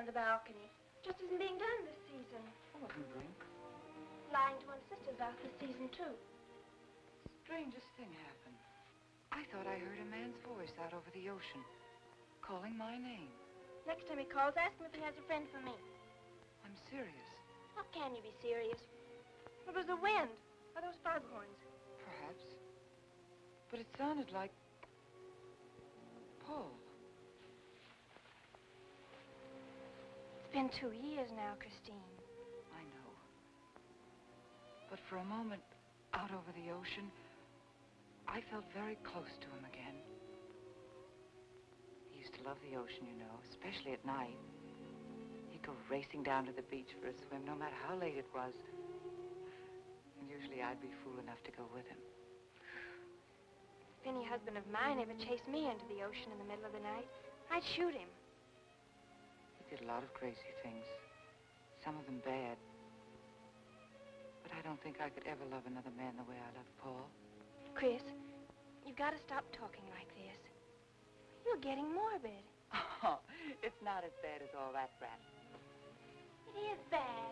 on the balcony. Just isn't being done this season. I wasn't doing. Lying to one sister's out this season, too. Strangest thing happened. I thought I heard a man's voice out over the ocean, calling my name. Next time he calls, ask him if he has a friend for me. I'm serious. How can you be serious? It was the wind, or those foghorns. Perhaps. But it sounded like Paul. It's been 2 years now, Christine. I know. But for a moment, out over the ocean, I felt very close to him again. He used to love the ocean, you know, especially at night. He'd go racing down to the beach for a swim, no matter how late it was. And usually I'd be fool enough to go with him. If any husband of mine ever chased me into the ocean in the middle of the night, I'd shoot him. He did a lot of crazy things, some of them bad. But I don't think I could ever love another man the way I love Paul. Chris, you've got to stop talking like this. You're getting morbid. Oh, it's not as bad as all that, Brat. It is bad.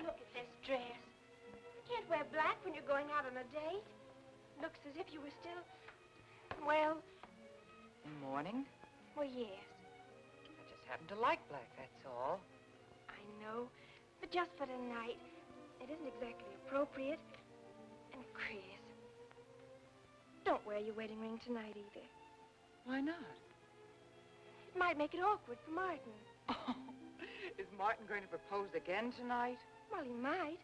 Look at this dress. You can't wear black when you're going out on a date. Looks as if you were still, well... In mourning? Well, yes. I just happen to like black, that's all. I know, but just for tonight, it isn't exactly appropriate. And Chris, don't wear your wedding ring tonight either. Why not? It might make it awkward for Martin. Oh, is Martin going to propose again tonight? Well, he might.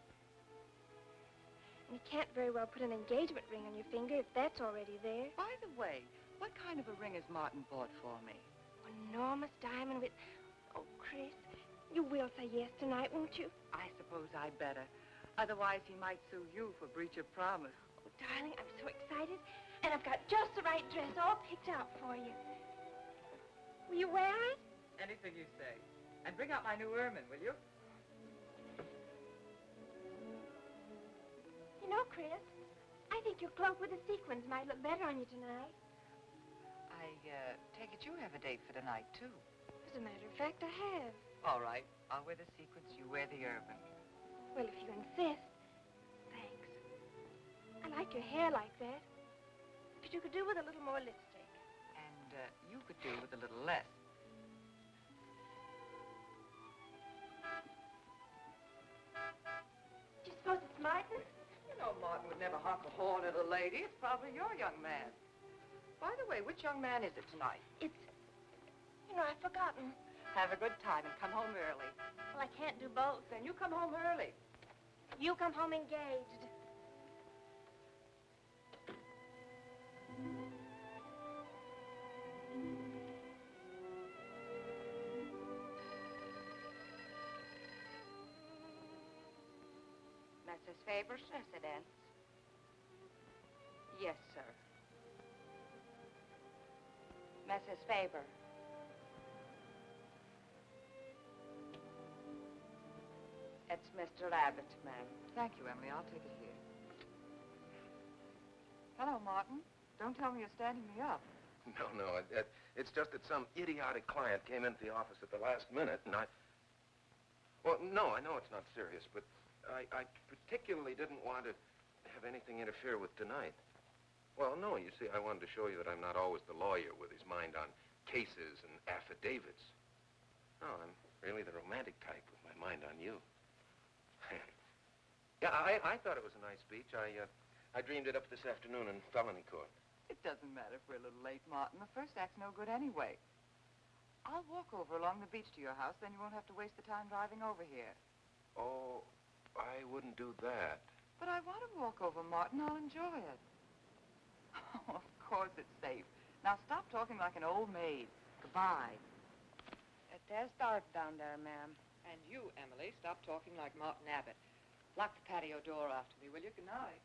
And he can't very well put an engagement ring on your finger if that's already there. By the way, what kind of a ring has Martin bought for me? An enormous diamond with... Oh, Chris, you will say yes tonight, won't you? I suppose I'd better. Otherwise, he might sue you for breach of promise. Oh, darling, I'm so excited. And I've got just the right dress all picked out for you. Will you wear it? Anything you say. And bring out my new ermine, will you? You know, Chris, I think your cloak with the sequins might look better on you tonight. I take it you have a date for tonight, too. As a matter of fact, I have. All right. I'll wear the sequins, you wear the ermine. Well, if you insist. Thanks. I like your hair like that. But you could do with a little more lipstick. And you could do with a little less. Do you suppose it's Martin? You know Martin would never honk a horn at a lady. It's probably your young man. By the way, which young man is it tonight? It's... You know, I've forgotten. Have a good time and come home early. Well, I can't do both. Then you come home early. You come home engaged. Mrs. Faber's residence? Yes, sir. Mrs. Faber. It's Mr. Abbott, ma'am. Thank you, Emily. I'll take it here. Hello, Martin. Don't tell me you're standing me up. No. It's just that some idiotic client came into the office at the last minute, and I... Well, no, I know it's not serious, but I particularly didn't want to have anything interfere with tonight. Well, no, you see, I wanted to show you that I'm not always the lawyer with his mind on cases and affidavits. No, I'm really the romantic type with my mind on you. Yeah, I thought it was a nice speech. I dreamed it up this afternoon in felony court. It doesn't matter if we're a little late, Martin. The first act's no good anyway. I'll walk over along the beach to your house, then you won't have to waste the time driving over here. Oh, I wouldn't do that. But I want to walk over, Martin. I'll enjoy it. Oh, of course it's safe. Now stop talking like an old maid. Goodbye. There's dark down there, ma'am. And you, Emily, stop talking like Martin Abbott. Lock the patio door after me, will you? Good night.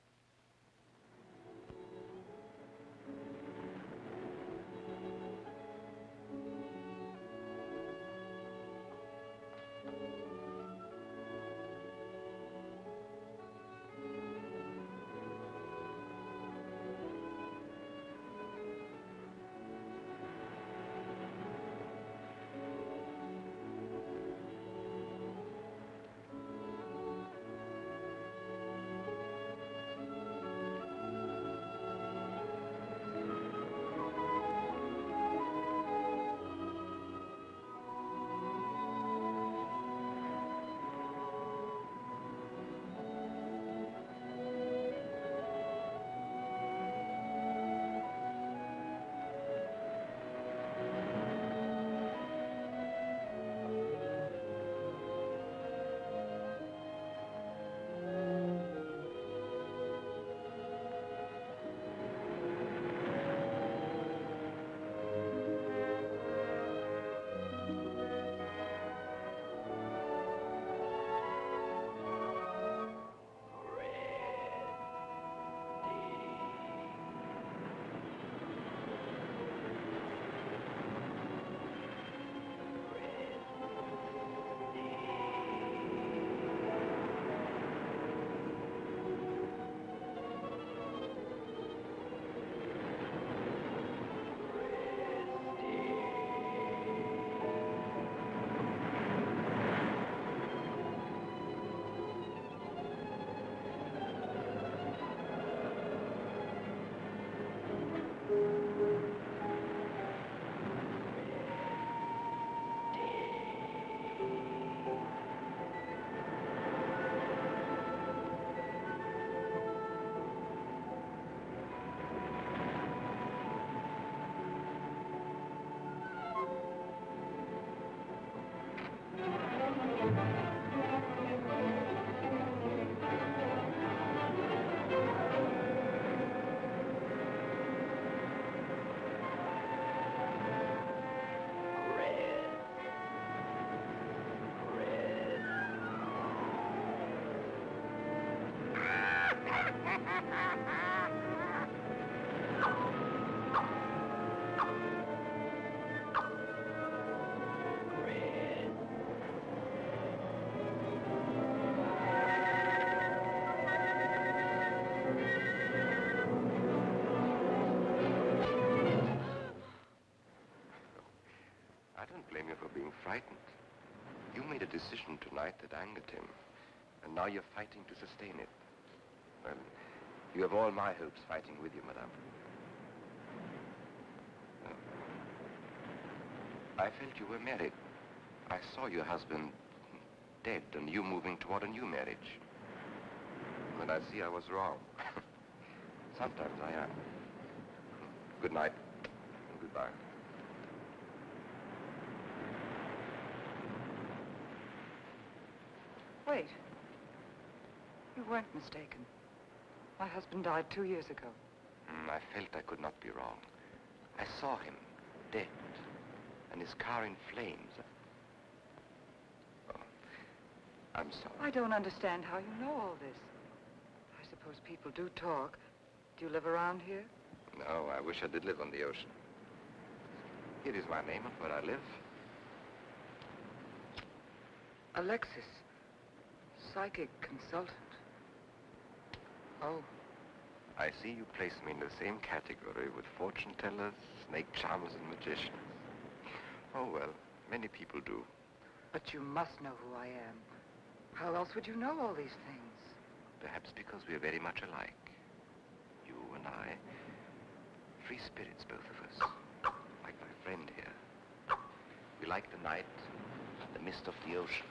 blame you for being frightened. You made a decision tonight that angered him, and now you're fighting to sustain it. Well, you have all my hopes fighting with you, madame. I felt you were married. I saw your husband dead and you moving toward a new marriage. And I see I was wrong. Sometimes I am. Good night. And goodbye. Wait. You weren't mistaken. My husband died 2 years ago. I felt I could not be wrong. I saw him, dead, and his car in flames. Oh, I'm sorry. I don't understand how you know all this. I suppose people do talk. Do you live around here? No, I wish I did live on the ocean. Here is my name and where I live. Alexis. Psychic consultant. Oh. I see you place me in the same category with fortune tellers, snake charmers, and magicians. Oh, well, many people do. But you must know who I am. How else would you know all these things? Perhaps because we are very much alike. You and I. Free spirits, both of us. Like my friend here. We like the night, the mist of the ocean.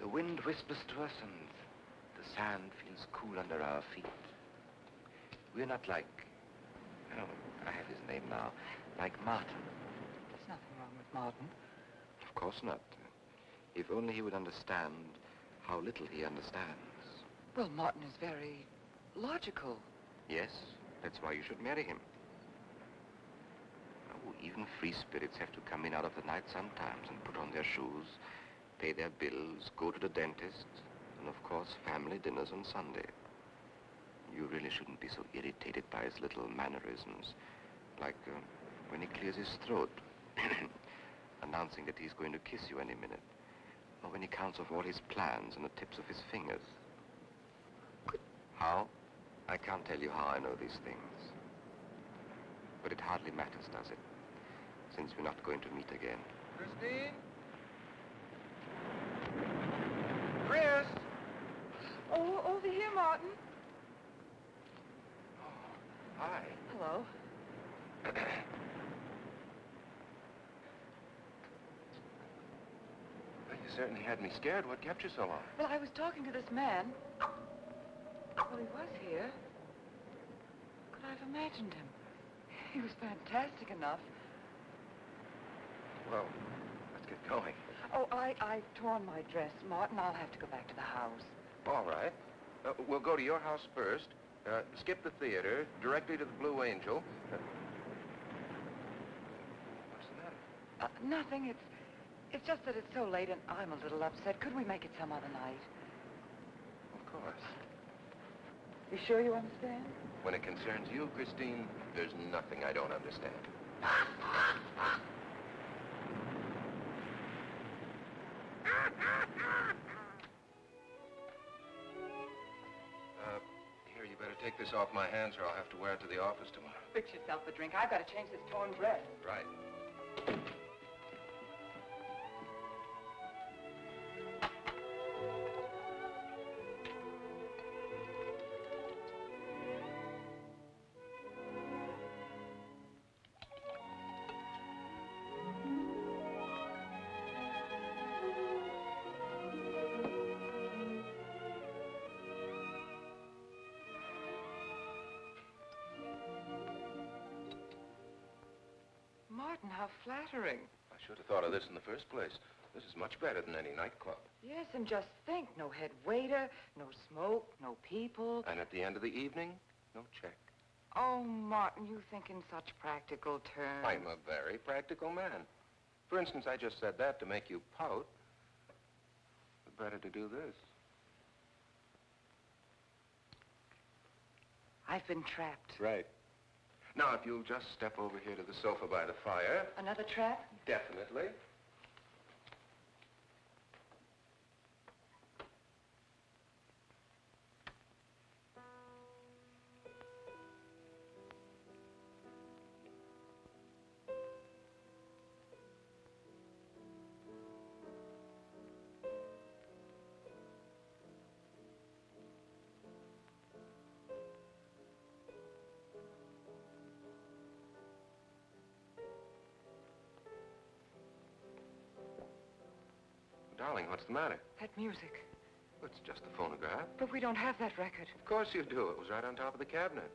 The wind whispers to us and the sand feels cool under our feet. We're not like, oh, I have his name now, like Martin. There's nothing wrong with Martin. Of course not. If only he would understand how little he understands. Well, Martin is very logical. Yes, that's why you should marry him. Oh, even free spirits have to come in out of the night sometimes and put on their shoes, pay their bills, go to the dentist, and of course, family dinners on Sunday. You really shouldn't be so irritated by his little mannerisms, like when he clears his throat, announcing that he's going to kiss you any minute, or when he counts off all his plans on the tips of his fingers. How? I can't tell you how I know these things. But it hardly matters, does it? Since we're not going to meet again. Christine? Chris! Oh, over here, Martin. Hi. Hello. Well, you certainly had me scared. What kept you so long? Well, I was talking to this man. Well, he was here. Could I have imagined him? He was fantastic enough. Well, let's get going. Oh, I've torn my dress, Martin. I'll have to go back to the house. All right. We'll go to your house first, skip the theater, directly to the Blue Angel. What's the matter? Nothing. It's just that it's so late and I'm a little upset. Could we make it some other night? Of course. You sure you understand? When it concerns you, Christine, there's nothing I don't understand. Here, you better take this off my hands or I'll have to wear it to the office tomorrow. Fix yourself a drink. I've got to change this torn dress. Right. Martin, how flattering. I should have thought of this in the first place. This is much better than any nightclub. Yes, and just think, no head waiter, no smoke, no people. And at the end of the evening, no check. Oh, Martin, you think in such practical terms. I'm a very practical man. For instance, I just said that to make you pout. But better to do this. I've been trapped. Right. Now, if you'll just step over here to the sofa by the fire. Another trap? Definitely. What's the matter? That music. It's just the phonograph. But we don't have that record. Of course you do. It was right on top of the cabinet.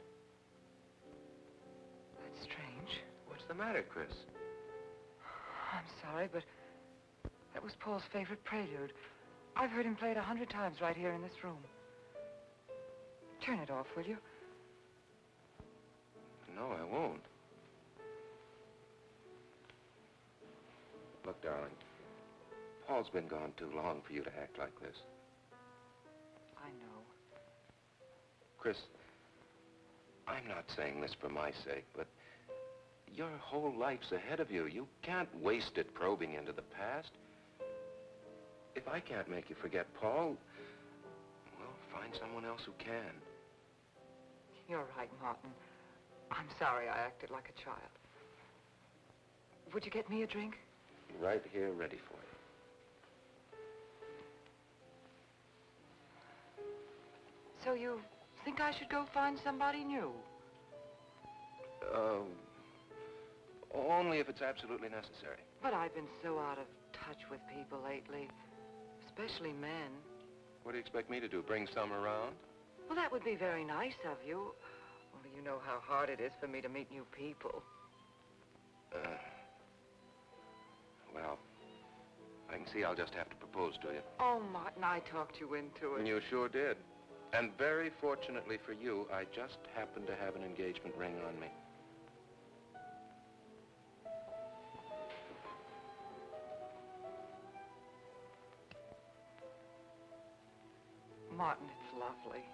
That's strange. What's the matter, Chris? I'm sorry, but that was Paul's favorite prelude. I've heard him play it 100 times right here in this room. Turn it off, will you? No, I won't. Look, darling, Paul's been gone too long for you to act like this. I know. Chris, I'm not saying this for my sake, but your whole life's ahead of you. You can't waste it probing into the past. If I can't make you forget Paul, well, find someone else who can. You're right, Martin. I'm sorry I acted like a child. Would you get me a drink? Right here, ready for you. So you think I should go find somebody new? Only if it's absolutely necessary. But I've been so out of touch with people lately, especially men. What do you expect me to do, bring some around? Well, that would be very nice of you. Only you know how hard it is for me to meet new people. Well, I can see I'll just have to propose to you. Oh, Martin, I talked you into it. You sure did. And very fortunately for you, I just happen to have an engagement ring on me. Martin, it's lovely.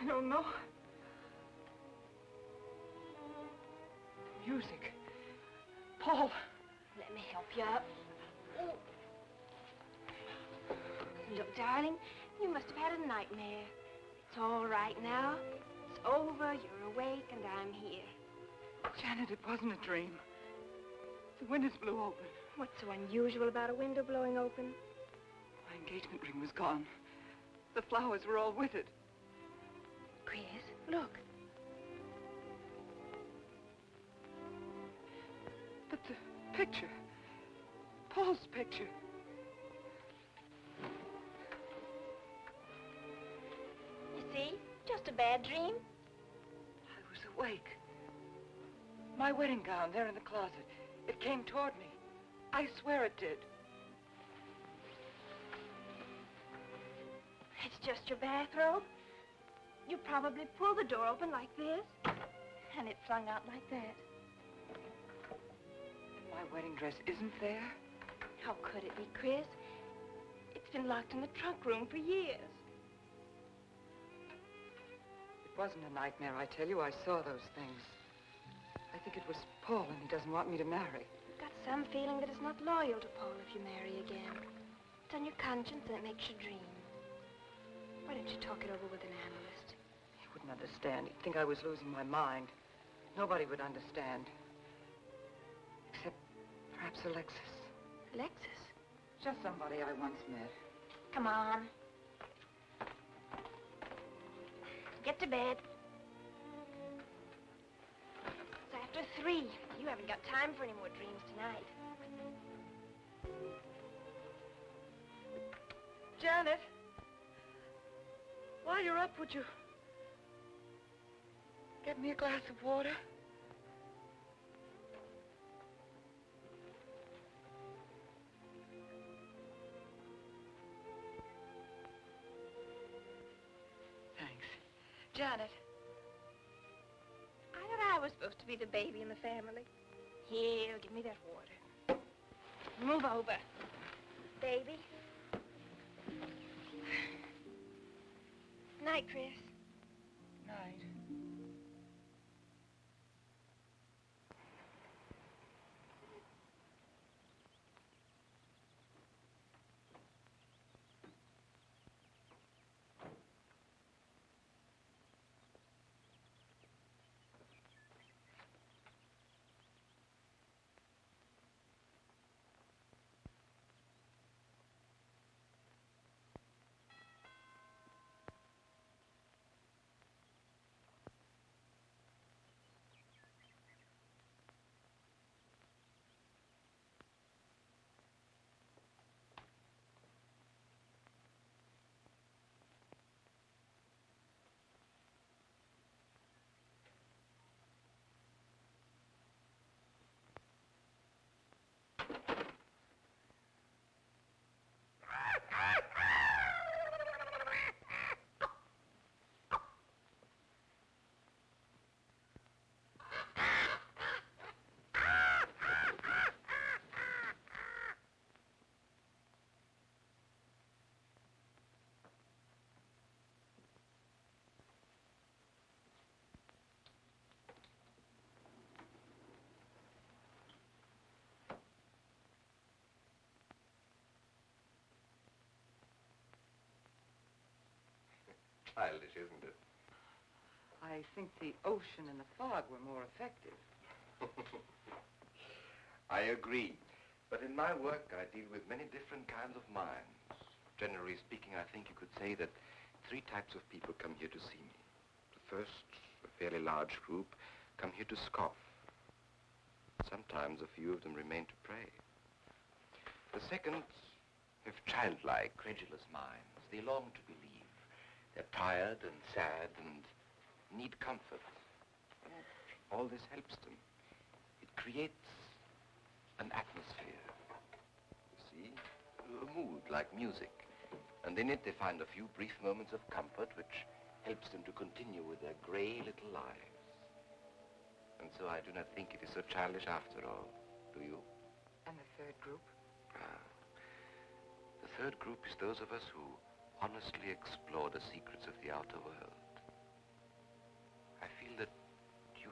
I don't know. The music. Paul. Let me help you up. Oh. Look, darling, you must have had a nightmare. It's all right now. It's over, you're awake, and I'm here. Janet, it wasn't a dream. The windows blew open. What's so unusual about a window blowing open? My engagement ring was gone. The flowers were all withered. Chris, look. But the picture. Paul's picture. You see? Just a bad dream. I was awake. My wedding gown there in the closet. It came toward me. I swear it did. It's just your bathrobe. You probably pulled the door open like this, and it flung out like that. And my wedding dress isn't there? How could it be, Chris? It's been locked in the trunk room for years. It wasn't a nightmare, I tell you. I saw those things. I think it was Paul, and he doesn't want me to marry. I've got some feeling that it's not loyal to Paul if you marry again. It's on your conscience, and it makes you dream. Why don't you talk it over with an analyst? He wouldn't understand. He'd think I was losing my mind. Nobody would understand. Except perhaps Alexis. Alexis? Just somebody I once met. Come on. Get to bed. It's after 3. You haven't got time for any more dreams tonight. Janet, while you're up, would you get me a glass of water? Thanks. Janet. I thought I was supposed to be the baby in the family. Here, give me that water. Move over. Baby. Night, Chris. Night. Childish, isn't it? I think the ocean and the fog were more effective. I agree. But in my work, I deal with many different kinds of minds. Generally speaking, I think you could say that 3 types of people come here to see me. The first, a fairly large group, come here to scoff. Sometimes a few of them remain to pray. The second have childlike, credulous minds. They long to believe. They're tired and sad and need comfort. All this helps them. It creates an atmosphere. You see? A mood like music. And in it they find a few brief moments of comfort which helps them to continue with their gray little lives. And so I do not think it is so childish after all. Do you? And the third group? The third group is those of us who honestly explore the secrets of the outer world.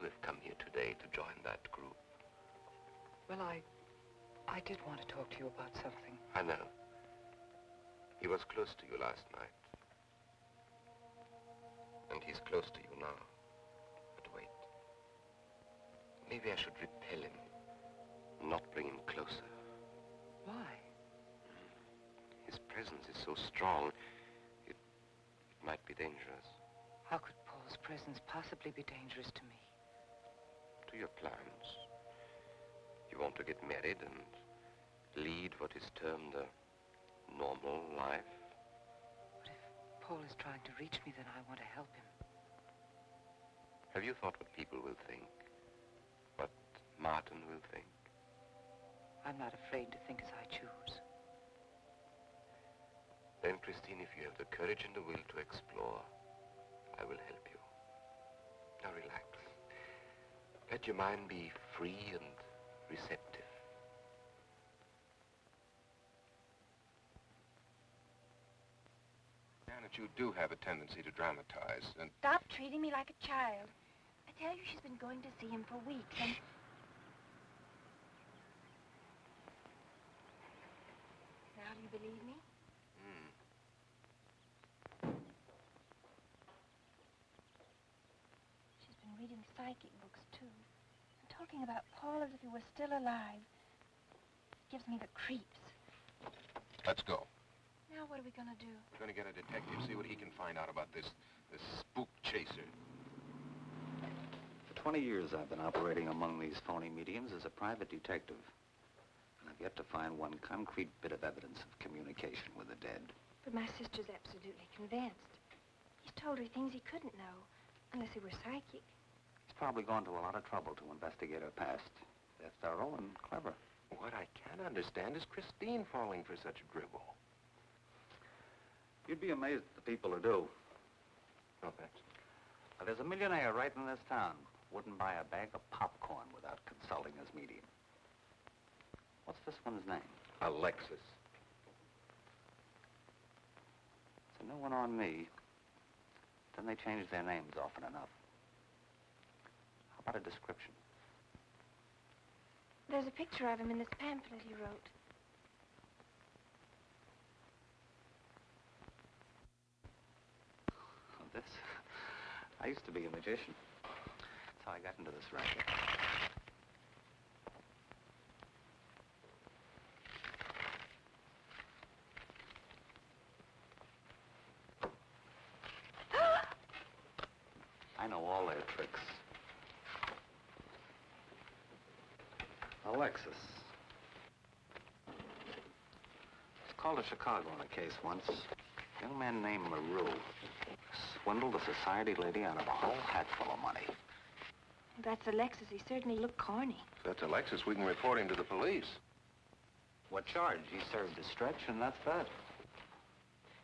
have come here today to join that group? Well, I did want to talk to you about something. I know. He was close to you last night. And he's close to you now. But wait. Maybe I should repel him, not bring him closer. Why? His presence is so strong, it might be dangerous. How could Paul's presence possibly be dangerous to me? To your plans. You want to get married and lead what is termed a normal life. But if Paul is trying to reach me, then I want to help him. Have you thought what people will think? What Martin will think? I'm not afraid to think as I choose. Then, Christine, if you have the courage and the will to explore, I will help you. Now relax. Let your mind be free and receptive. Janet, you do have a tendency to dramatize, and... Stop treating me like a child. I tell you, she's been going to see him for weeks, and... Now, do you believe me? She's been reading psychic books, too. And talking about Paul as if he were still alive. It gives me the creeps. Let's go. Now, what are we gonna do? We're going to get a detective, see what he can find out about this spook chaser. For 20 years, I've been operating among these phony mediums as a private detective. And I've yet to find one concrete bit of evidence of communication with the dead. But my sister's absolutely convinced. He's told her things he couldn't know, unless he were psychic. He's probably gone to a lot of trouble to investigate her past. They're thorough and clever. What I can't understand is Christine falling for such a dribble. You'd be amazed at the people who do. Oh, thanks. Now, there's a millionaire right in this town. Wouldn't buy a bag of popcorn without consulting his medium. What's this one's name? Alexis. It's a new one on me. Then they change their names often enough. How about a description? There's a picture of him in this pamphlet he wrote. This? I used to be a magician. That's how I got into this racket. I know all their tricks. Alexis. It's called to Chicago on a case once. A young man named LaRue swindled a society lady out of a whole hatful of money. That's Alexis. He certainly looked corny. If that's Alexis, we can report him to the police. What charge? He served his stretch, and that's that.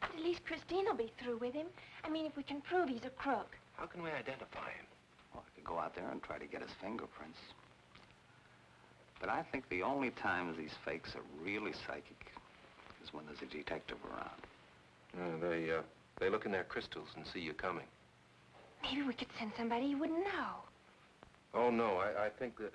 But at least Christine will be through with him. I mean, if we can prove he's a crook. How can we identify him? Well, I could go out there and try to get his fingerprints. But I think the only times these fakes are really psychic is when there's a detective around. They look in their crystals and see you coming. Maybe we could send somebody you wouldn't know. Oh, no, I think that...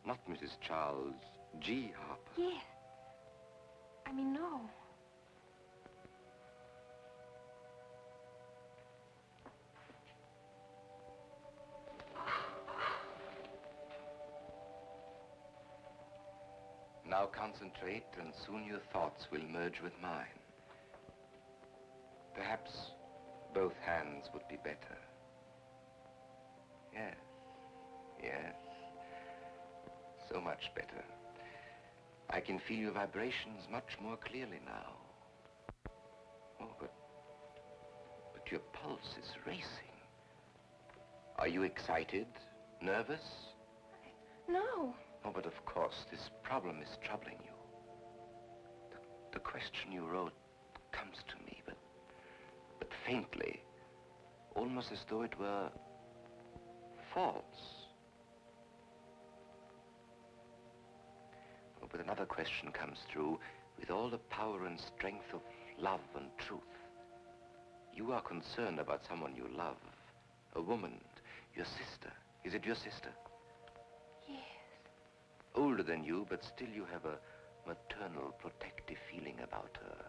Not Mrs. Charles G. Harper. Yes. I mean, no. Now concentrate, and soon your thoughts will merge with mine. Perhaps both hands would be better. Yes, yes. So much better. I can feel your vibrations much more clearly now. Oh, but your pulse is racing. Are you excited? Nervous? No. Oh, but of course, this problem is troubling you. The question you wrote comes to me, but faintly, almost as though it were false. Oh, but another question comes through with all the power and strength of love and truth. You are concerned about someone you love, a woman, your sister. Is it your sister? Yes. Older than you, but still you have a maternal, protective feeling about her.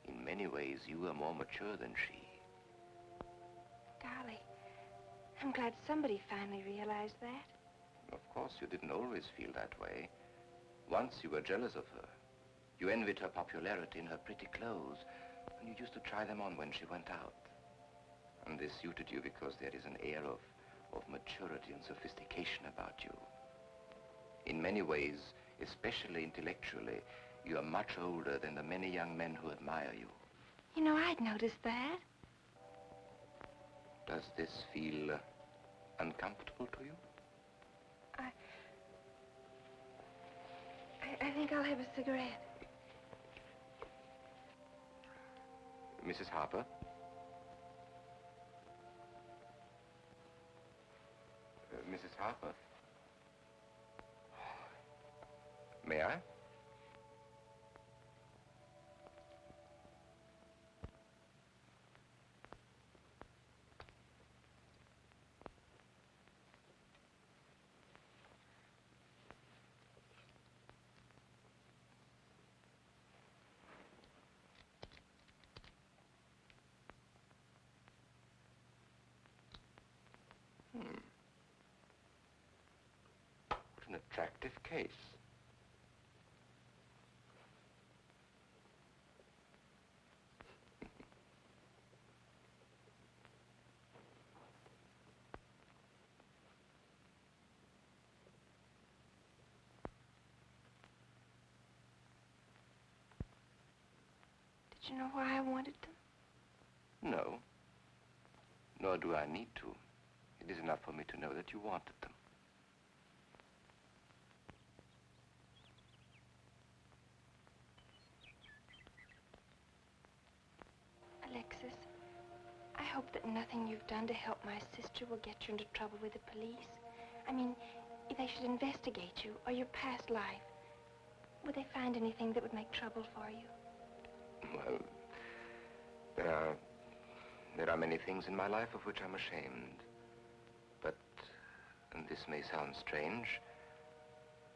In many ways, you are more mature than she. Golly, I'm glad somebody finally realized that. Of course, you didn't always feel that way. Once you were jealous of her. You envied her popularity in her pretty clothes, and you used to try them on when she went out. And this suited you because there is an air of maturity and sophistication about you. In many ways, especially intellectually, you are much older than the many young men who admire you. You know, I'd noticed that. Does this feel uncomfortable to you? I think I'll have a cigarette. Mrs. Harper? Mrs. Harper? May I? What an attractive case. Did you know why I wanted them? No. Nor do I need to. It is enough for me to know that you wanted them. Alexis, I hope that nothing you've done to help my sister will get you into trouble with the police. I mean, if they should investigate you or your past life, would they find anything that would make trouble for you? Well, there are many things in my life of which I'm ashamed. But, and this may sound strange,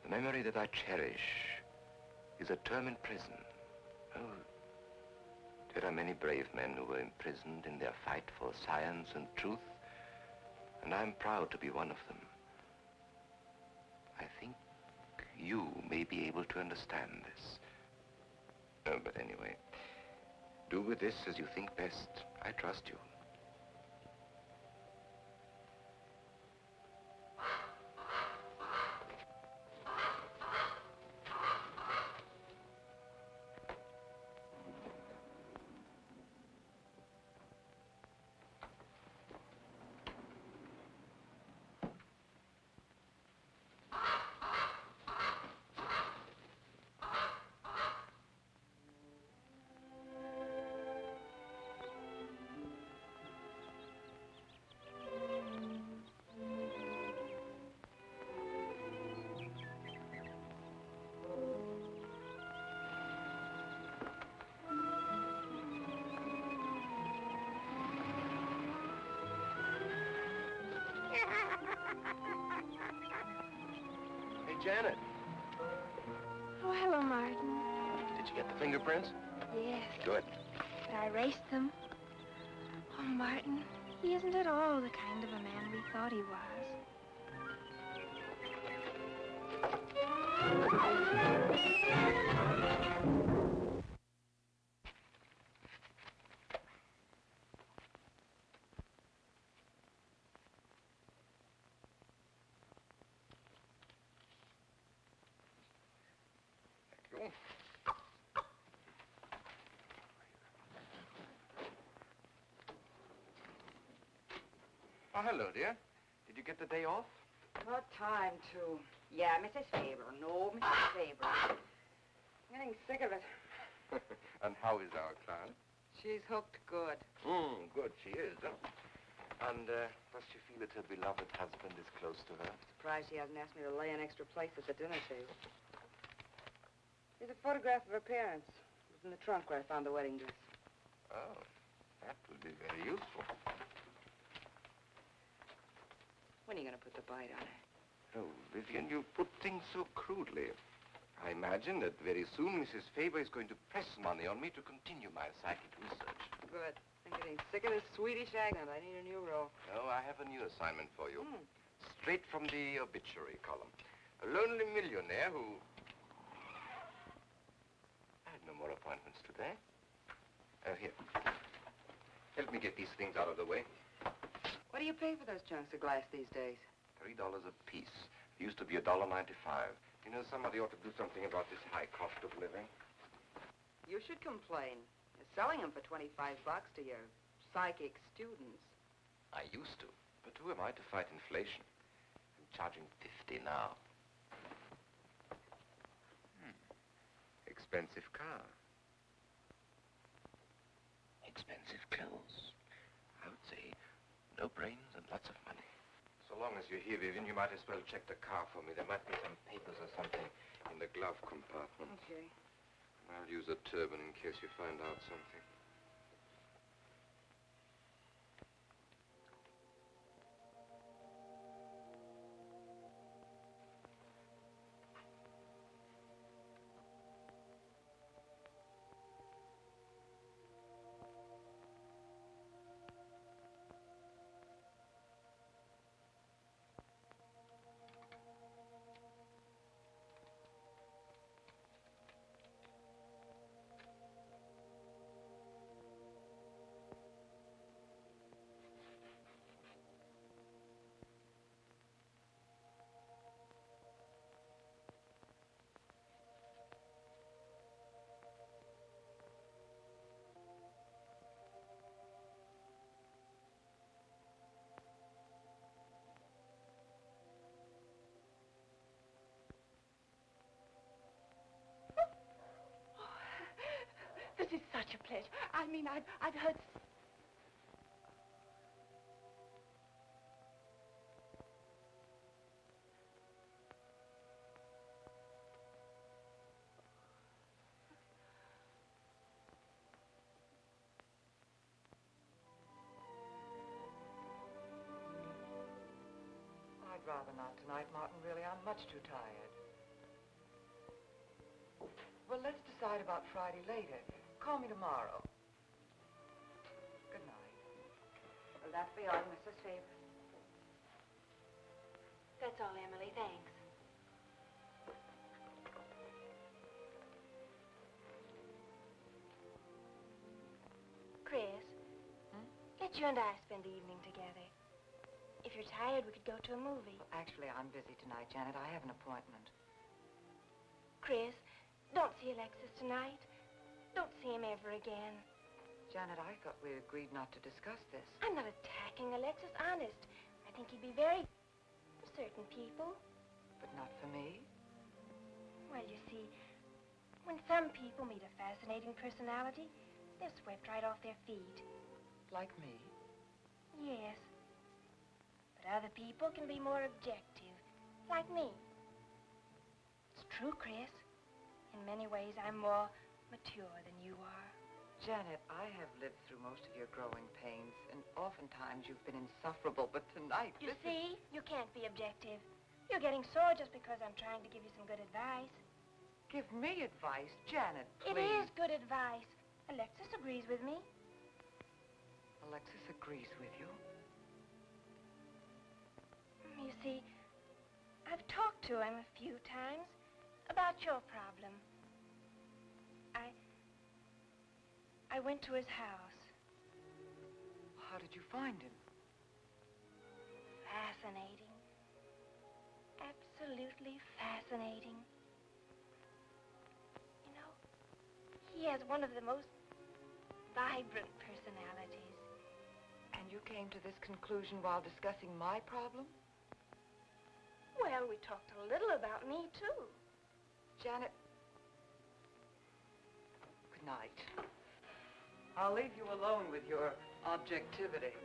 the memory that I cherish is a term in prison. Oh, there are many brave men who were imprisoned in their fight for science and truth, and I'm proud to be one of them. I think you may be able to understand this. Oh, but anyway, do with this as you think best. I trust you. Janet. Oh, hello, Martin. Did you get the fingerprints? Yes, Good. but I erased them. Oh, Martin, he isn't at all the kind of a man we thought he was. Thank you. Oh, hello, dear. Did you get the day off? What time to? Yeah, Mrs. Faber. No, Mrs. Faber. I'm getting sick of it. And how is our client? She's hooked good. Good, she is. And does she feel that her beloved husband is close to her? Surprised she hasn't asked me to lay an extra place at the dinner table. Here's a photograph of her parents. It was in the trunk where I found the wedding dress. Oh, that will be very useful. When are you going to put the bite on her? Oh, Vivian, you put things so crudely. I imagine that very soon Mrs. Faber is going to press money on me to continue my psychic research. Good. I'm getting sick of this Swedish accent. I need a new role. No, I have a new assignment for you. Straight from the obituary column. A lonely millionaire who... I had no more appointments today. Here. Help me get these things out of the way. What do you pay for those chunks of glass these days? $3 a piece. It used to be $1.95. You know, somebody ought to do something about this high cost of living. You should complain. You're selling them for 25 bucks to your psychic students. I used to. But who am I to fight inflation? I'm charging 50 now. Expensive car. Expensive clothes. I would say no brains and lots of money. So long as you're here, Vivian, you might as well check the car for me. There might be some papers or something in the glove compartment. Okay. I'll use a turban in case you find out something. This is such a pleasure. I mean, I've heard... I'd rather not tonight, Martin, really. I'm much too tired. Well, let's decide about Friday later. Call me tomorrow. Good night. Will that be all, Mrs. Faber? That's all, Emily. Thanks. Chris, let you and I spend the evening together. If you're tired, we could go to a movie. Well, actually, I'm busy tonight, Janet. I have an appointment. Chris, don't see Alexis tonight. Don't see him ever again. Janet, I thought we agreed not to discuss this. I'm not attacking Alexis, honest. I think he'd be very... for certain people. But not for me. Well, you see, when some people meet a fascinating personality, they're swept right off their feet. Like me. Yes. But other people can be more objective, like me. It's true, Chris. In many ways, I'm more mature than you are. Janet, I have lived through most of your growing pains, and oftentimes you've been insufferable, but tonight... You see? You can't be objective. You're getting sore just because I'm trying to give you some good advice. Give me advice, Janet, It please. is good advice. Alexis agrees with me. Alexis agrees with you. You see, I've talked to him a few times about your problem. I went to his house. How did you find him? Fascinating. Absolutely fascinating. You know, he has one of the most vibrant personalities. And you came to this conclusion while discussing my problem? Well, we talked a little about me, too. Janet, good night. I'll leave you alone with your objectivity.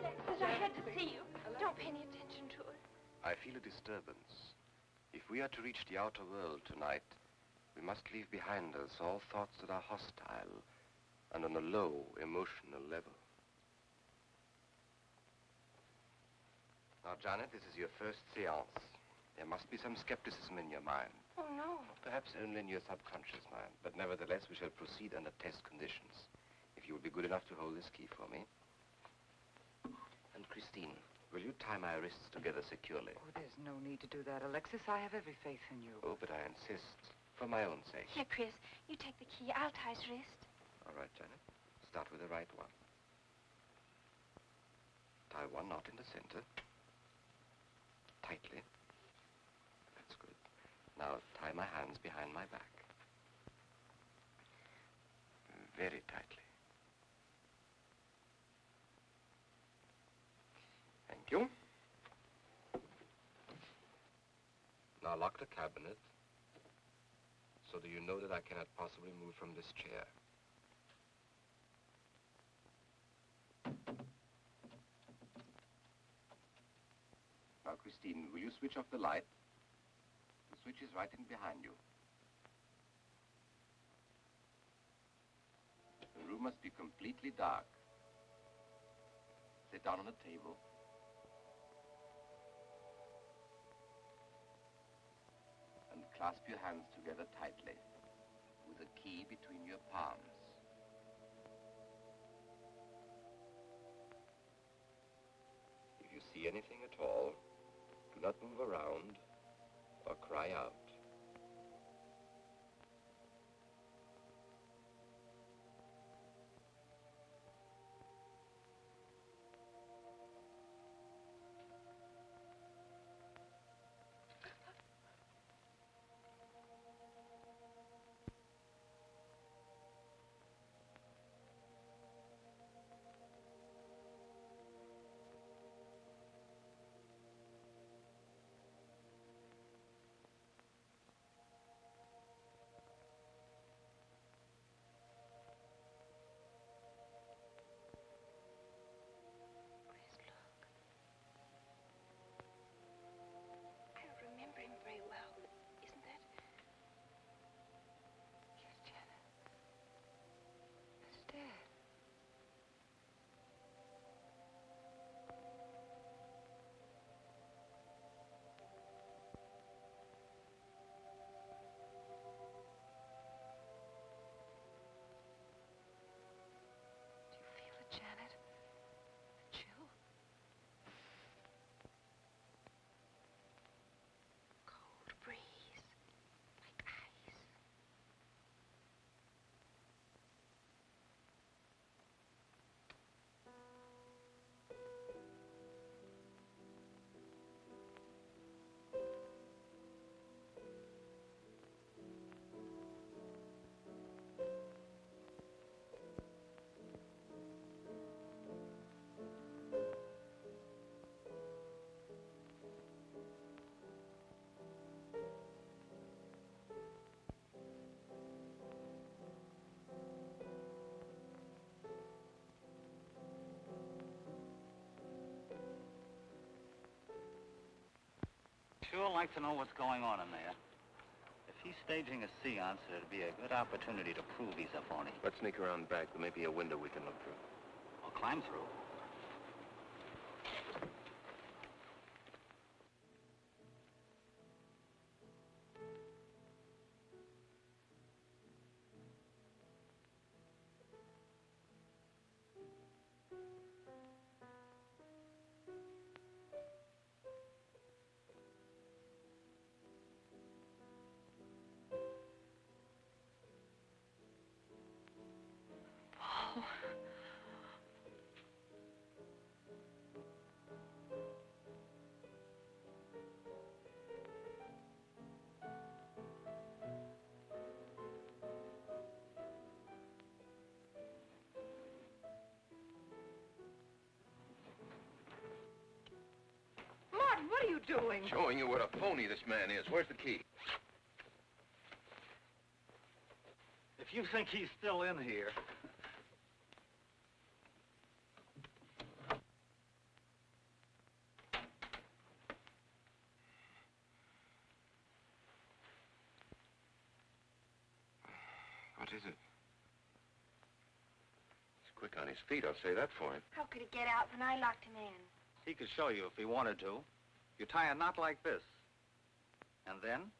Alexis, I had to see you. Don't pay any attention to her. I feel a disturbance. If we are to reach the outer world tonight, we must leave behind us all thoughts that are hostile and on a low emotional level. Now, Janet, this is your first seance. There must be some skepticism in your mind. Oh, no. Perhaps only in your subconscious mind, but nevertheless we shall proceed under test conditions. If you will be good enough to hold this key for me. And Christine, will you tie my wrists together securely? Oh, there's no need to do that, Alexis. I have every faith in you. Oh, but I insist, for my own sake. Here, Chris, you take the key. I'll tie his wrist. All right, Janet. Start with the right one. Tie one knot in the center. Tightly. That's good. Now tie my hands behind my back. Very tightly. Thank you. Now lock the cabinet so that you know that I cannot possibly move from this chair. Now, Christine, will you switch off the light? The switch is right in behind you. The room must be completely dark. Sit down on a table. And clasp your hands together tightly, with a key between your palms. If you see anything at all, do not move around or cry out. like to know what's going on in there. If he's staging a seance, it'd be a good opportunity to prove he's a phony. Let's sneak around the back. There may be a window we can look through. Or climb through. Martin, what are you doing? Showing you what a phony this man is. Where's the key? If you think he's still in here... What is it? He's quick on his feet, I'll say that for him. How could he get out when I locked him in? He could show you if he wanted to. You tie a knot like this. And then?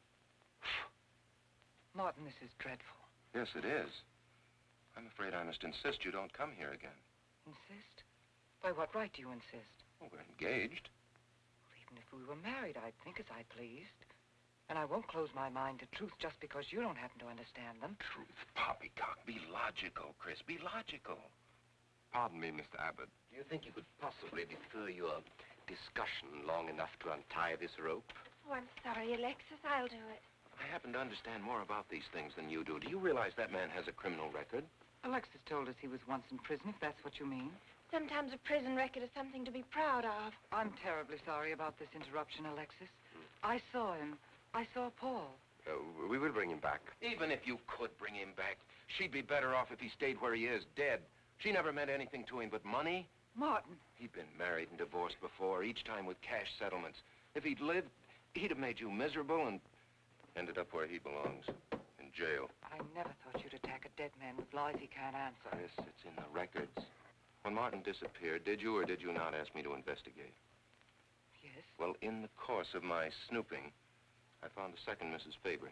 Martin, this is dreadful. Yes, it is. I'm afraid I must insist you don't come here again. Insist? By what right do you insist? Oh, we're engaged. Well, even if we were married, I'd think as I pleased. And I won't close my mind to truth just because you don't happen to understand them. Truth, poppycock. Be logical, Chris. Be logical. Pardon me, Mr. Abbott. Do you think you could possibly defer your discussion long enough to untie this rope? Oh, I'm sorry, Alexis. I'll do it. I happen to understand more about these things than you do. Do you realize that man has a criminal record? Alexis told us he was once in prison, if that's what you mean. Sometimes a prison record is something to be proud of. I'm terribly sorry about this interruption, Alexis. I saw him. I saw Paul. We will bring him back. Even if you could bring him back, she'd be better off if he stayed where he is, dead. She never meant anything to him but money. Martin. He'd been married and divorced before, each time with cash settlements. If he'd lived, he'd have made you miserable and ended up where he belongs, in jail. I never thought you'd attack a dead man with lies he can't answer. Yes, it's in the records. When Martin disappeared, did you or did you not ask me to investigate? Yes? Well, in the course of my snooping, I found a second Mrs. Faber,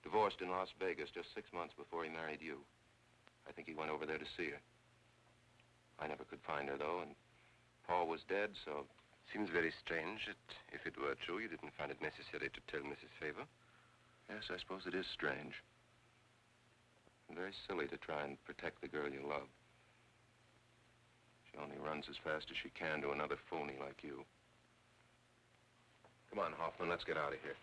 divorced in Las Vegas just 6 months before he married you. I think he went over there to see her. I never could find her, though, and Paul was dead, so... Seems very strange that if it were true, you didn't find it necessary to tell Mrs. Faber. Yes, I suppose it is strange. And very silly to try and protect the girl you love. She only runs as fast as she can to another phony like you. Come on, Hoffman, let's get out of here.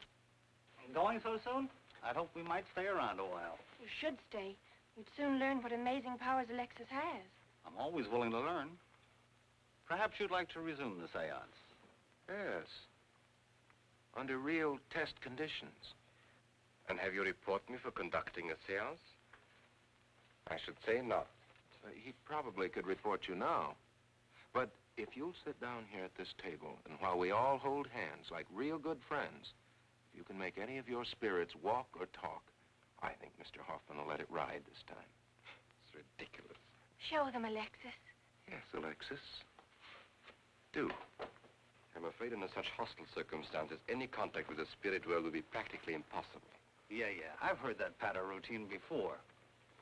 Going so soon? I'd hope we might stay around a while. You should stay. You'd soon learn what amazing powers Alexis has. I'm always willing to learn. Perhaps you'd like to resume the seance. Yes. Under real test conditions. And have you report me for conducting a seance? I should say not. He probably could report you now. But if you'll sit down here at this table, and while we all hold hands like real good friends, if you can make any of your spirits walk or talk, I think Mr. Hoffman will let it ride this time. It's ridiculous. Show them, Alexis. Yes, Alexis. Do. I'm afraid under such hostile circumstances, any contact with the spirit world will be practically impossible. Yeah. I've heard that patter routine before.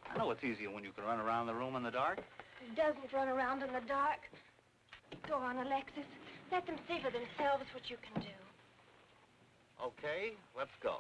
I know it's easier when you can run around the room in the dark. Who doesn't run around in the dark? Go on, Alexis. Let them see for themselves what you can do. Okay, let's go.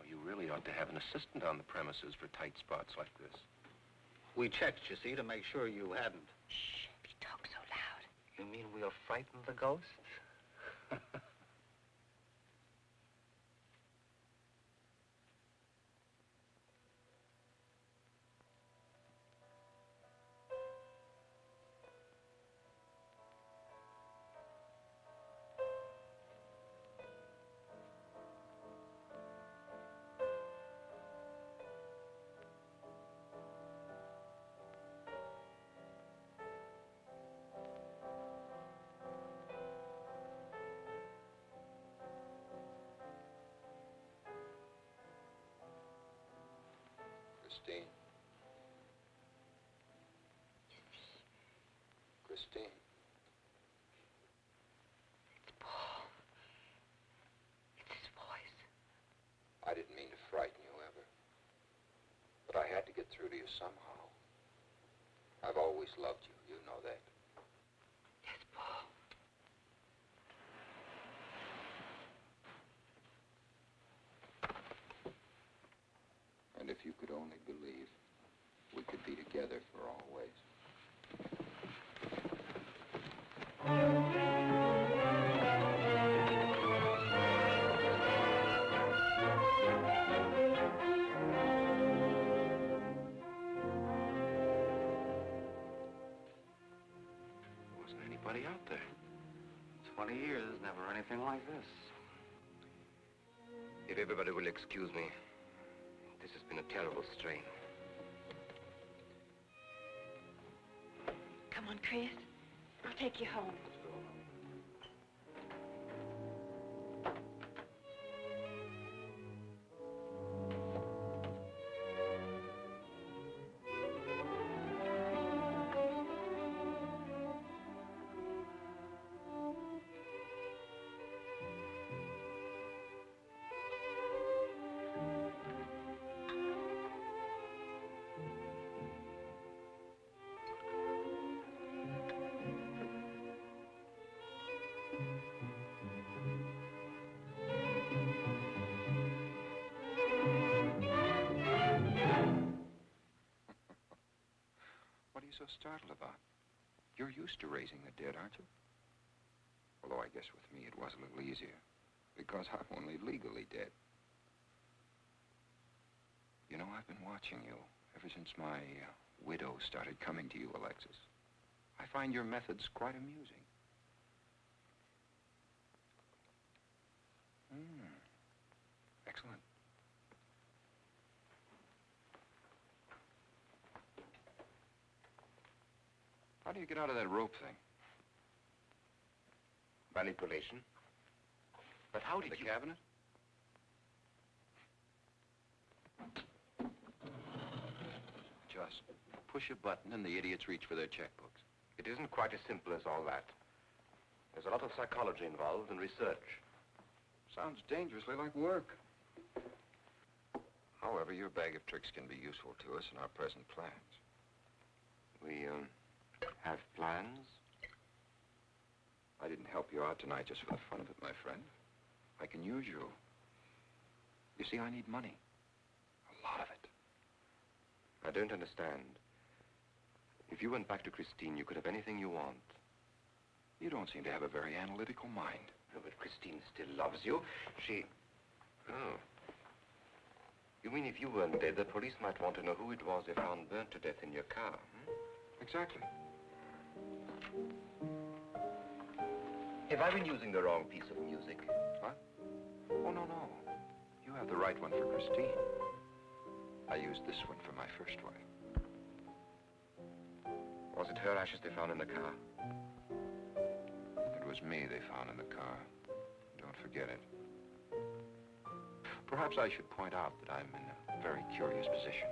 You really ought to have an assistant on the premises for tight spots like this. We checked, you see, to make sure you hadn't. Shh, you talk so loud. You mean we'll frighten the ghosts? Christine. It's Paul. It's his voice. I didn't mean to frighten you ever. But I had to get through to you somehow. I've always loved you. You know that. Yes, Paul. And if you could only believe, we could be together for always. Wasn't anybody out there. 20 years, never anything like this. If everybody will excuse me, this has been a terrible strain. Come on, Chris. I'll take you home. What are you so startled about? You're used to raising the dead, aren't you? Although I guess with me it was a little easier, because I'm only legally dead. You know, I've been watching you ever since my widow started coming to you, Alexis. I find your methods quite amusing. Excellent. How do you get out of that rope thing? Manipulation. But how did The you... cabinet? Just push a button and the idiots reach for their checkbooks. It isn't quite as simple as all that. There's a lot of psychology involved and research. Sounds dangerously like work. However, your bag of tricks can be useful to us in our present plans. We, have plans? I didn't help you out tonight just for the fun of it, my friend. I can use you. You see, I need money. A lot of it. I don't understand. If you went back to Christine, you could have anything you want. You don't seem to have a very analytical mind. No, but Christine still loves you. She... Oh. You mean if you weren't dead, the police might want to know who it was they found burnt to death in your car, hmm? Exactly. Have I been using the wrong piece of music? What? Oh, no, no. You have the right one for Christine. I used this one for my first wife. Was it her ashes they found in the car? It was me they found in the car. Don't forget it. Perhaps I should point out that I'm in a very curious position.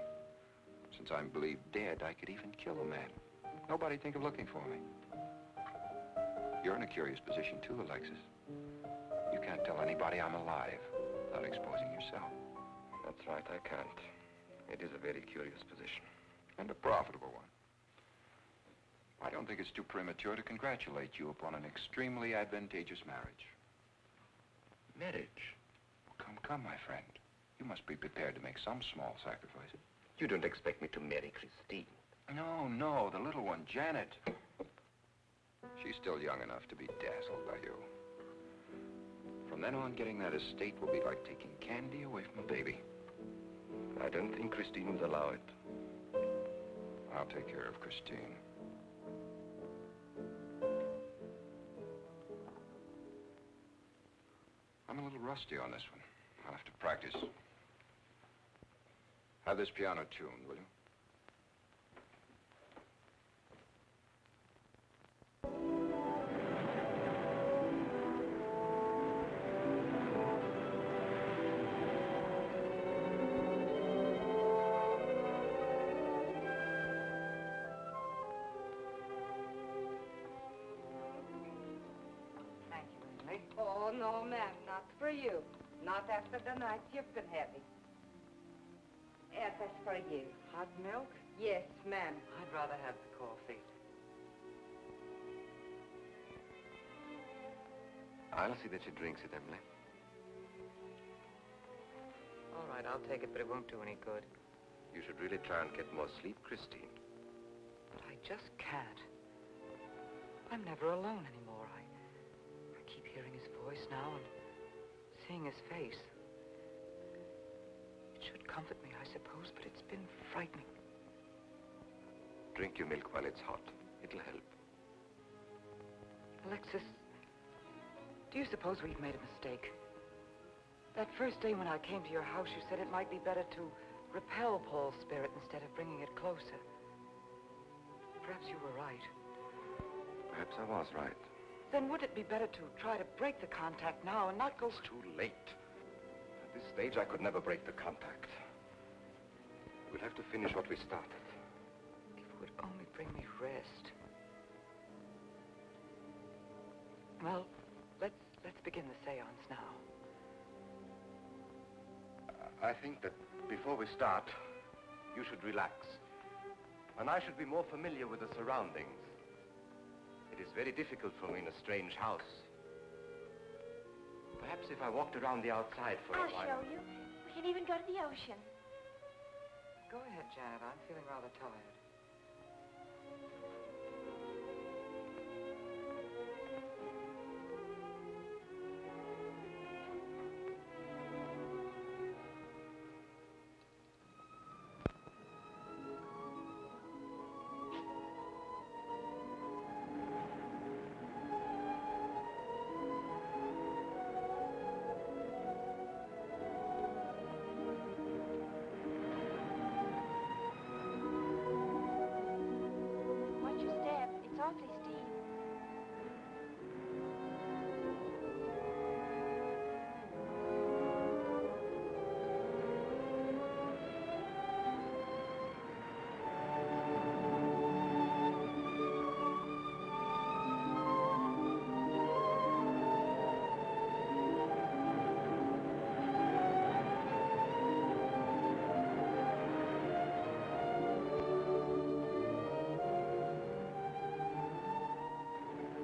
Since I'm believed dead, I could even kill a man. Nobody'd think of looking for me. You're in a curious position too, Alexis. You can't tell anybody I'm alive without exposing yourself. That's right, I can't. It is a very curious position. And a profitable one. I don't think it's too premature to congratulate you upon an extremely advantageous marriage. Marriage? Well, come, my friend. You must be prepared to make some small sacrifices. You don't expect me to marry Christine? No, the little one, Janet. She's still young enough to be dazzled by you. From then on, getting that estate will be like taking candy away from a baby. I don't think Christine would allow it. I'll take care of Christine. I'm a little rusty on this one. I'll have to practice. Have this piano tuned, will you? Oh, no, ma'am, not for you. Not after the night you've been having. Yes, that's for you. Hot milk? Yes, ma'am. I'd rather have the coffee. I'll see that she drinks it, Emily. All right, I'll take it, but it won't do any good. You should really try and get more sleep, Christine. But I just can't. I'm never alone anymore. I keep hearing his voice now and seeing his face. It should comfort me, I suppose, but it's been frightening. Drink your milk while it's hot. It'll help. Alexis, do you suppose we've made a mistake? That first day when I came to your house, you said it might be better to repel Paul's spirit instead of bringing it closer. Perhaps you were right. Perhaps I was right. Then would it be better to try to break the contact now and not go... It's too late. At this stage, I could never break the contact. We'll have to finish what we started. If it would only bring me rest. Well, let's begin the seance now. I think that before we start, you should relax. And I should be more familiar with the surroundings. It is very difficult for me in a strange house. Perhaps if I walked around the outside for a while... I'll show you. We can even go to the ocean. Go ahead, Janet. I'm feeling rather tired. Watch your step. It's awfully steep.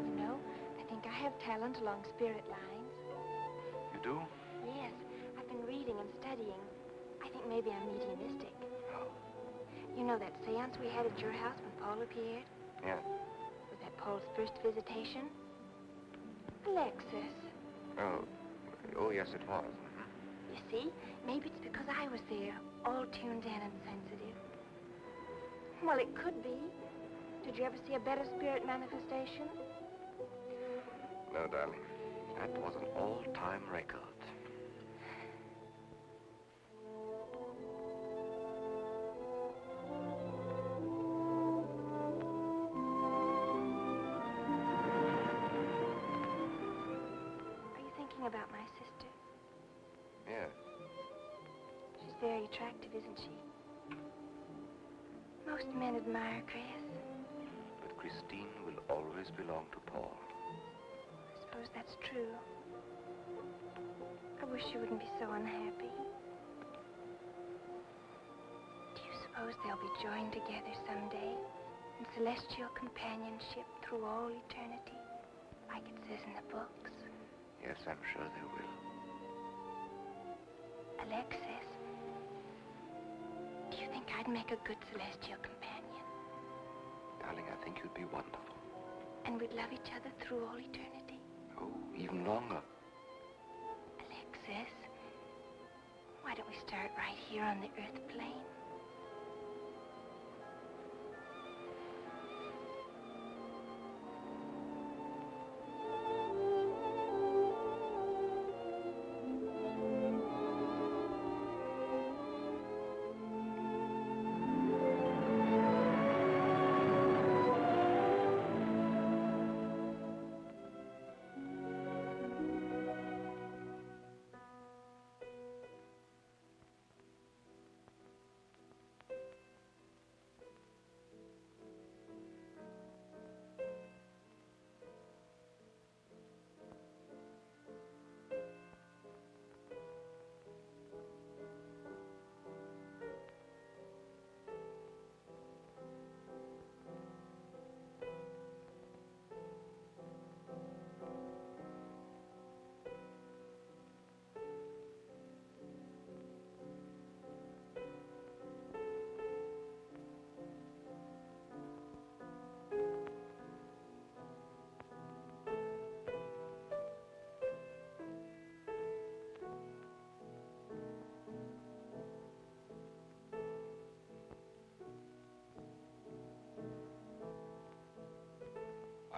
You know, I think I have talent along spirit lines. You do? Yes, I've been reading and studying. I think maybe I'm mediumistic. Oh. You know that seance we had at your house when Paul appeared? Yeah. Was that Paul's first visitation? Alexis. Oh, yes, it was. You see, maybe it's because I was there, all tuned in and sensitive. Well, it could be. Did you ever see a better spirit manifestation? No, darling. That was an all-time record. Are you thinking about my sister? Yes. She's very attractive, isn't she? Most men admire Chris. But Christine will always belong to Paul. I suppose that's true. I wish she wouldn't be so unhappy. Do you suppose they'll be joined together someday in celestial companionship through all eternity, like it says in the books? Yes, I'm sure they will. Alexis, do you think I'd make a good celestial companion? Darling, I think you'd be wonderful. And we'd love each other through all eternity? Oh, even longer. Alexis, why don't we start right here on the earth plane?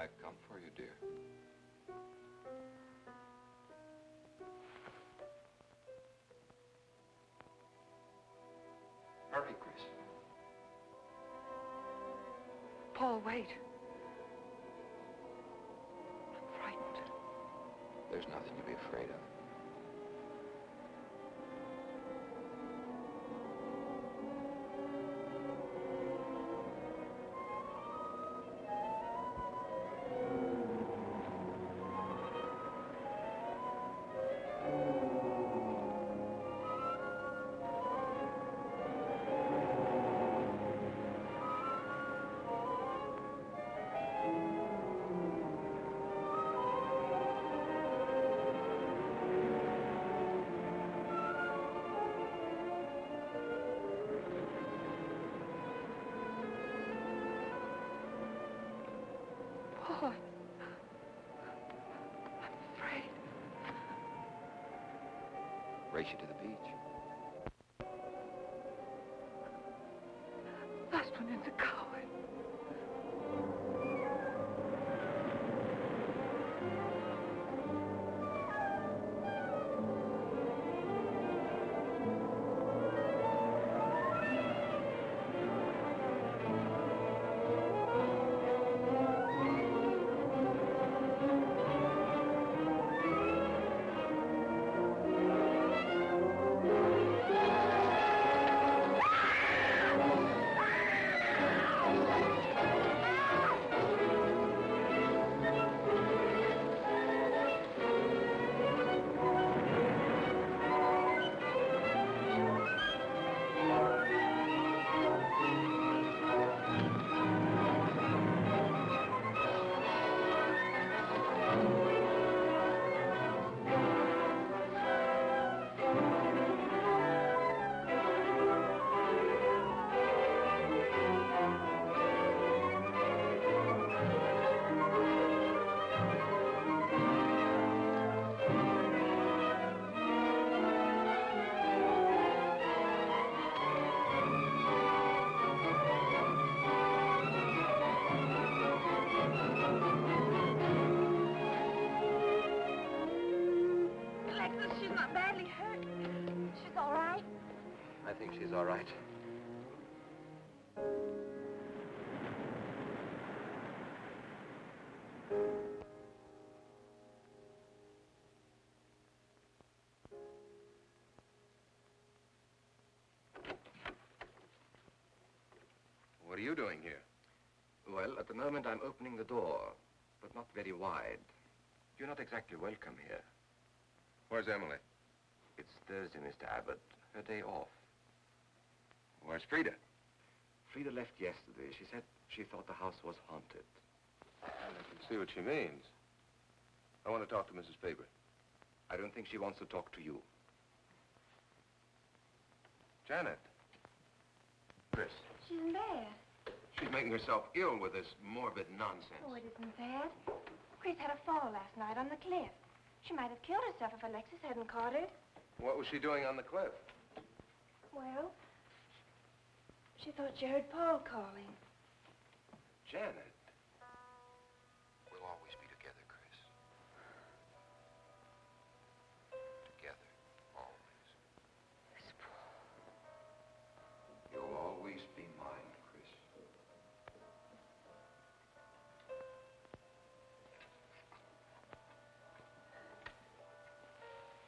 I've come for you, dear. Hurry, Chris. Paul, wait. I'm frightened. There's nothing to be afraid of. Paul, I'm afraid. Race you to the beach. Last one in the coward. Alexis, she's not badly hurt. She's all right. I think she's all right. What are you doing here? Well, at the moment I'm opening the door, but not very wide. You're not exactly welcome here. Where's Emily? It's Thursday, Mr. Abbott. Her day off. Where's Frida? Frida left yesterday. She said she thought the house was haunted. I can see what she means. I want to talk to Mrs. Faber. I don't think she wants to talk to you. Janet. Chris. She's in bed. She's making herself ill with this morbid nonsense. Oh, it isn't bad. Chris had a fall last night on the cliff. She might have killed herself if Alexis hadn't caught her. What was she doing on the cliff? Well, she thought she heard Paul calling. Janet. We'll always be together, Chris. Together, always. Miss Paul. You'll always be mine, Chris.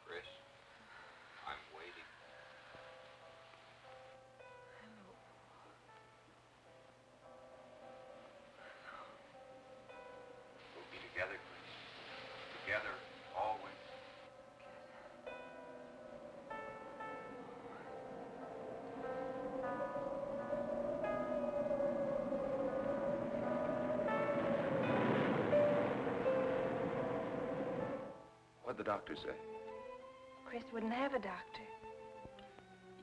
Chris, I'm waiting. We'll be together, Chris. Together, always. What'd the doctor say? Chris wouldn't have a doctor.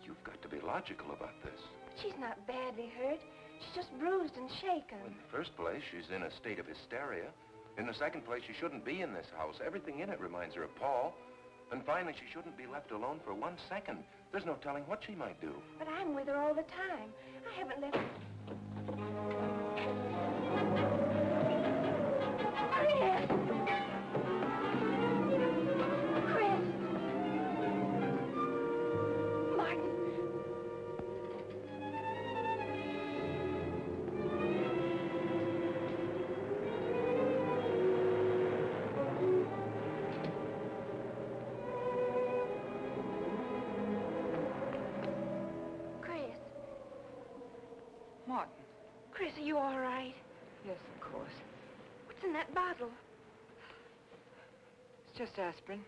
You've got to be logical about this. But she's not badly hurt. She's just bruised and shaken. In the first place, she's in a state of hysteria. In the second place, she shouldn't be in this house. Everything in it reminds her of Paul. And finally, she shouldn't be left alone for 1 second. There's no telling what she might do. But I'm with her all the time. I haven't left... you all right? Yes, of course. What's in that bottle? It's just aspirin.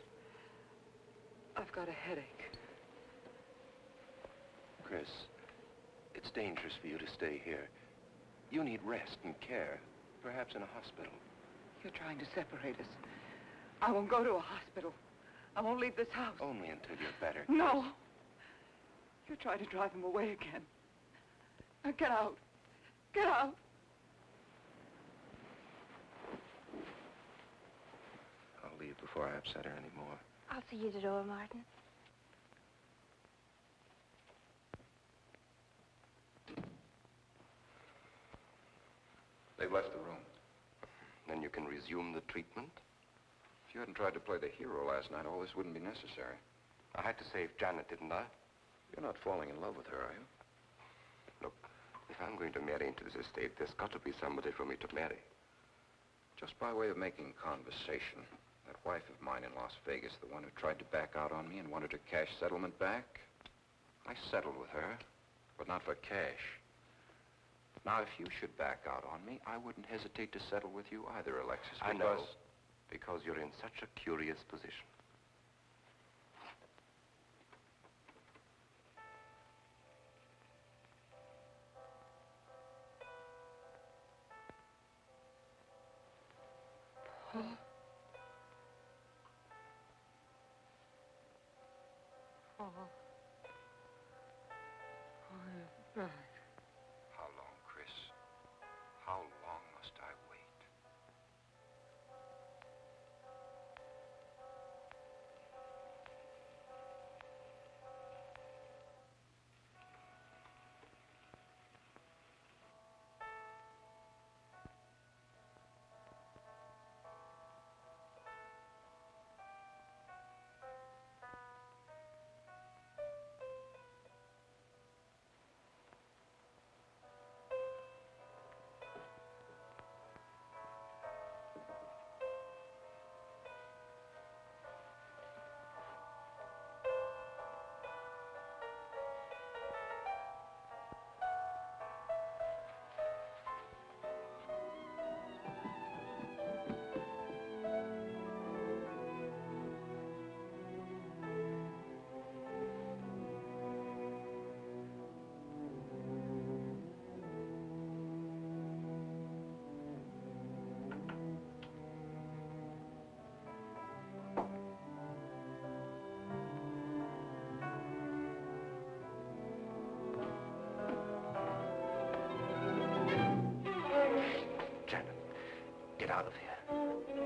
I've got a headache. Chris, it's dangerous for you to stay here. You need rest and care, perhaps in a hospital. You're trying to separate us. I won't go to a hospital. I won't leave this house. Only until you're better. No. You're trying to drive him away again. Now get out. Get out. I'll leave before I upset her anymore. I'll see you at the door, Martin. They've left the room. Then you can resume the treatment? If you hadn't tried to play the hero last night, all this wouldn't be necessary. I had to save Janet, didn't I? You're not falling in love with her, are you? Look, if I'm going to marry into this estate, there's got to be somebody for me to marry. Just by way of making conversation, that wife of mine in Las Vegas, the one who tried to back out on me and wanted her cash settlement back, I settled with her, but not for cash. Now, if you should back out on me, I wouldn't hesitate to settle with you either, Alexis, I know, because you're in such a curious position. How long, Chris? How long must I wait? Get out of here.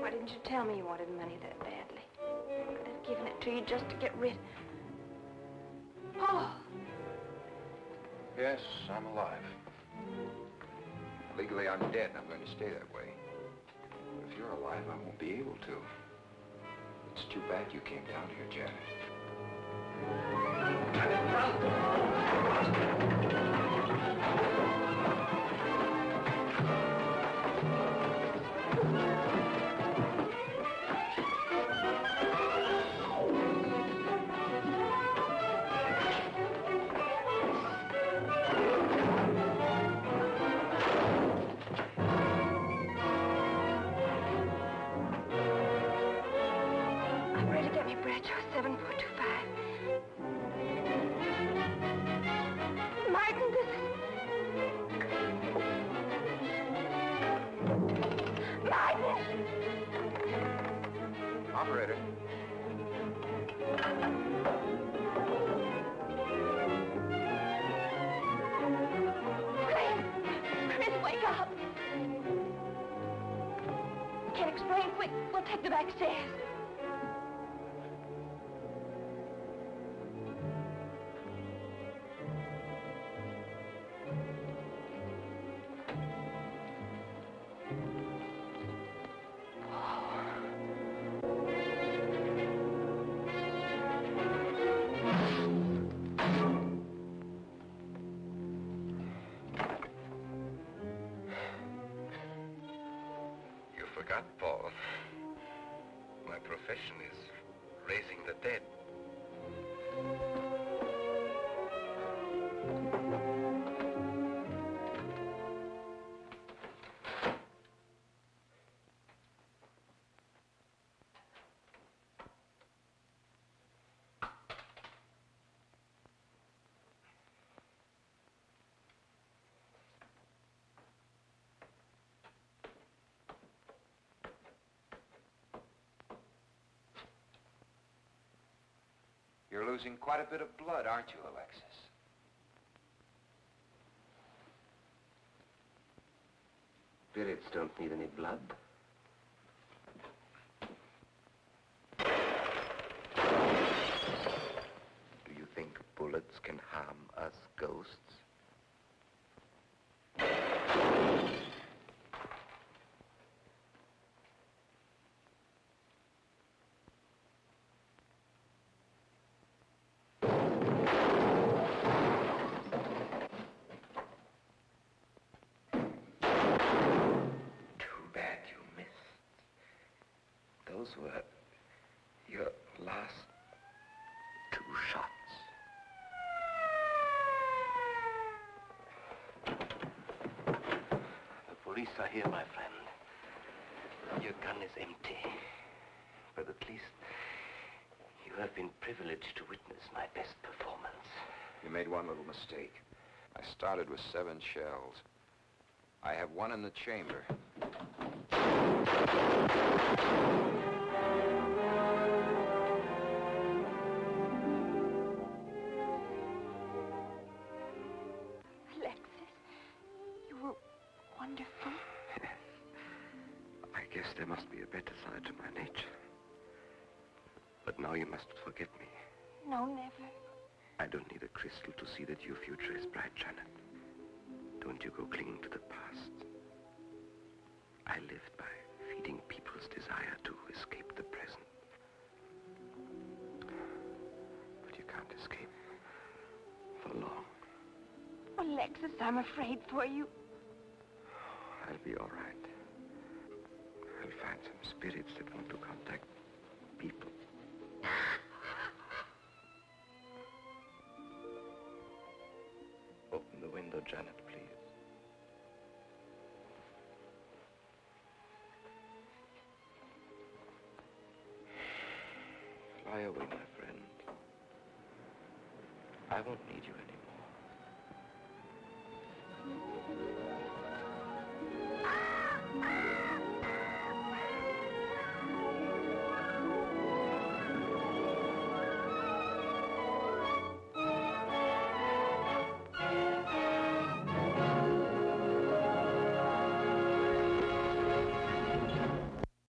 Why didn't you tell me you wanted money that badly? I could have given it to you just to get rid... Paul! Yes, I'm alive. Legally, I'm dead, and I'm going to stay that way. But if you're alive, I won't be able to. It's too bad you came down here, Janet. Operator. Chris, wake up. Can't explain. Quick, we'll take the back stairs. Forgot, Paul. My profession is raising the dead. losing quite a bit of blood, aren't you, Alexis? Spirits don't need any blood. Do you think bullets can harm us ghosts? Too bad you missed. Those were your last 2 shots. The police are here, my friend. Your gun is empty. But at least you have been privileged to witness my best performance. You made one little mistake. I started with 7 shells. I have 1 in the chamber. Alexis, you were wonderful. I guess there must be a better side to my nature. But now you must forgive me. No, never. I don't need a crystal to see that your future is bright, Janet. Don't you go clinging to the past. I lived by feeding people's desire to escape the present. But you can't escape for long. Alexis, I'm afraid for you. I'll be all right. I'll find some spirits that want to contact people. Open the window, Janet, please. Fly away, my friend. I won't need you anymore.